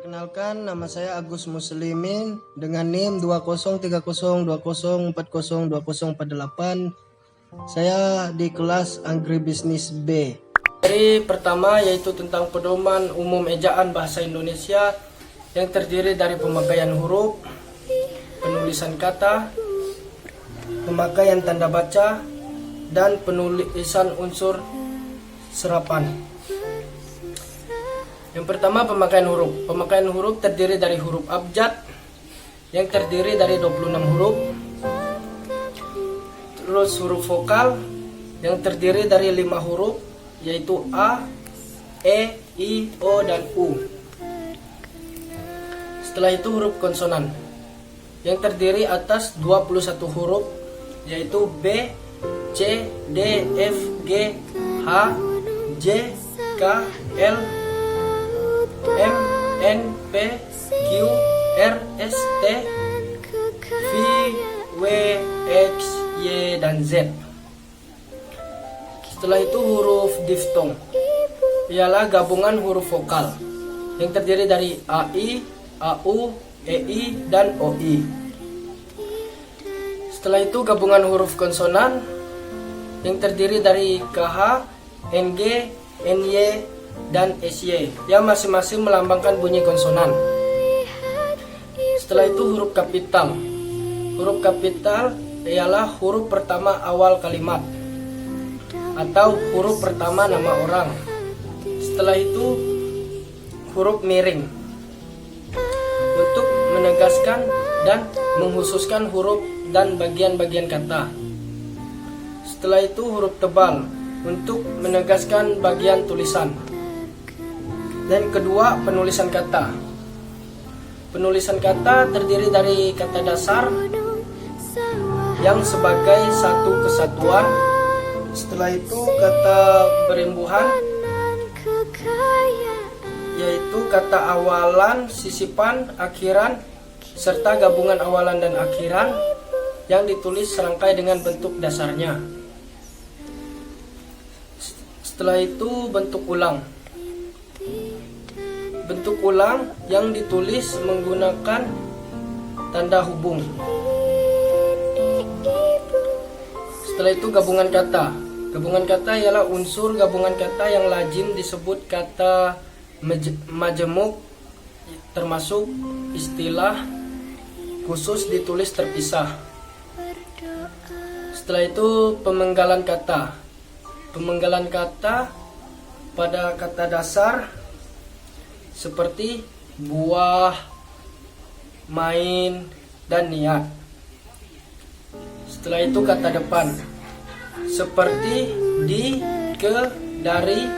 Perkenalkan, nama saya Agus Muslimin dengan NIM 20302040402048. Saya di kelas Agribisnis B. Seri pertama yaitu tentang pedoman umum ejaan bahasa Indonesia yang terdiri dari pemakaian huruf, penulisan kata, pemakaian tanda baca, dan penulisan unsur serapan. Yang pertama, pemakaian huruf. Pemakaian huruf terdiri dari huruf abjad yang terdiri dari 26 huruf. Terus huruf vokal yang terdiri dari 5 huruf, yaitu A, E, I, O, dan U. Setelah itu huruf konsonan yang terdiri atas 21 huruf, yaitu B, C, D, F, G, H, J, K, L, M, N, P, Q, R, S, T, V, W, X, Y, dan Z. Setelah itu huruf diftong ialah gabungan huruf vokal yang terdiri dari AI, AU, EI, dan OI. Setelah itu gabungan huruf konsonan yang terdiri dari KH, NG, NY, dan SY yang masing-masing melambangkan bunyi konsonan. Setelah itu huruf kapital. Huruf kapital ialah huruf pertama awal kalimat atau huruf pertama nama orang. Setelah itu huruf miring untuk menegaskan dan menghususkan huruf dan bagian-bagian kata. Setelah itu huruf tebal untuk menegaskan bagian tulisan. Dan kedua, penulisan kata. Penulisan kata terdiri dari kata dasar yang sebagai satu kesatuan. Setelah itu kata berimbuhan, yaitu kata awalan, sisipan, akhiran, serta gabungan awalan dan akhiran yang ditulis serangkai dengan bentuk dasarnya. Setelah itu bentuk ulang. Bentuk ulang yang ditulis menggunakan tanda hubung. Setelah itu gabungan kata. Gabungan kata ialah unsur gabungan kata yang lazim disebut kata majemuk, termasuk istilah khusus ditulis terpisah. Setelah itu pemenggalan kata. Pemenggalan kata pada kata dasar seperti buah, main, dan niat. Setelah itu kata depan seperti di, ke, dari,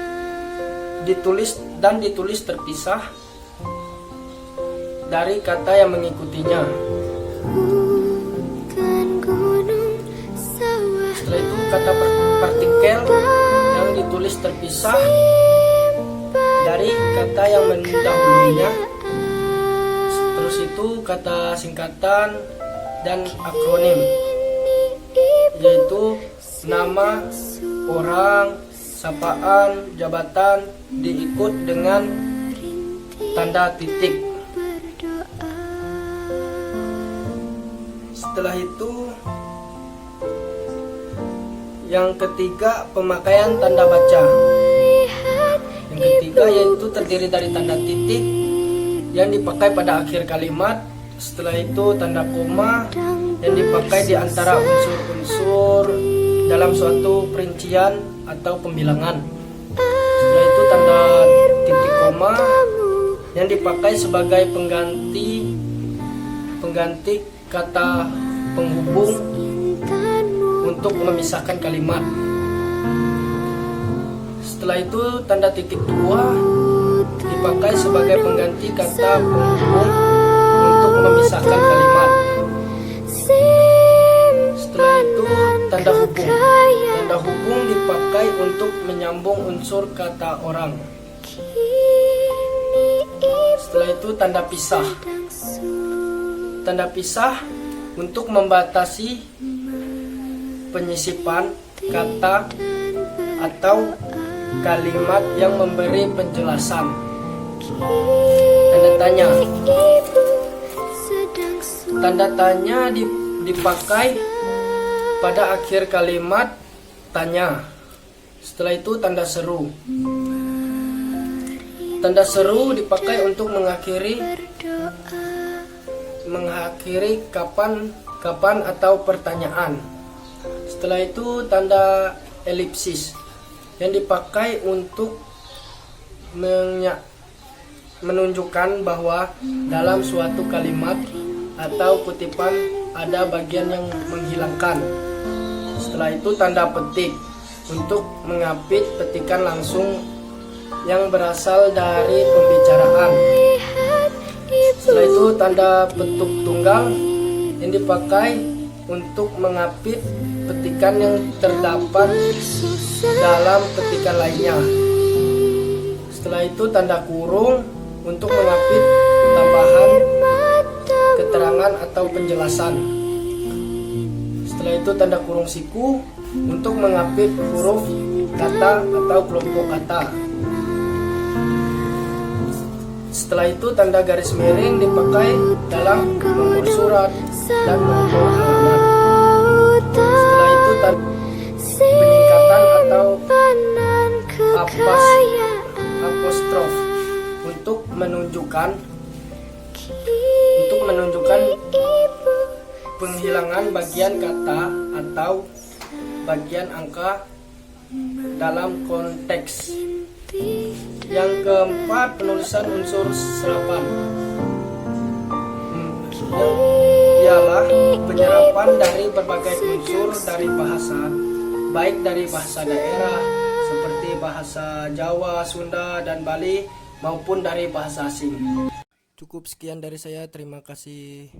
ditulis dan ditulis terpisah dari kata yang mengikutinya. Setelah itu kata partikel yang ditulis terpisah dari kata yang mendahulunya. Terus itu kata singkatan dan akronim, yaitu nama, orang, sapaan, jabatan diikut dengan tanda titik. Setelah itu yang ketiga, pemakaian tanda baca. Yang ketiga yaitu terdiri dari tanda titik yang dipakai pada akhir kalimat. Setelah itu tanda koma yang dipakai di antara unsur-unsur dalam suatu perincian atau pembilangan. Setelah itu tanda titik koma yang dipakai sebagai pengganti kata penghubung untuk memisahkan kalimat. Setelah itu tanda titik dua dipakai sebagai pengganti kata penghubung untuk memisahkan kalimat. Setelah itu tanda hubung. Tanda hubung dipakai untuk menyambung unsur kata orang. Setelah itu tanda pisah. Tanda pisah untuk membatasi penyisipan kata atau kalimat yang memberi penjelasan. Tanda tanya. Tanda tanya dipakai pada akhir kalimat tanya. Setelah itu tanda seru. Tanda seru dipakai untuk mengakhiri kapan atau pertanyaan. Setelah itu tanda elipsis yang dipakai untuk menunjukkan bahwa dalam suatu kalimat atau kutipan ada bagian yang menghilangkan. Setelah itu tanda petik untuk mengapit petikan langsung yang berasal dari pembicaraan. Setelah itu tanda petuk tunggal yang dipakai untuk mengapit petikan yang terdapat dalam petikan lainnya. Setelah itu tanda kurung untuk mengapit tambahan keterangan atau penjelasan. Setelah itu tanda kurung siku untuk mengapit huruf kata atau kelompok kata. Setelah itu tanda garis miring dipakai dalam nomor surat dan nomor alamat. Setelah itu tanda peningkatan atau apostrof untuk menunjukkan penghilangan bagian kata atau bagian angka dalam konteks. Yang keempat, penulisan unsur serapan, ialah penyerapan dari berbagai unsur dari bahasa, baik dari bahasa daerah seperti bahasa Jawa, Sunda, dan Bali maupun dari bahasa asing. Cukup sekian dari saya, terima kasih.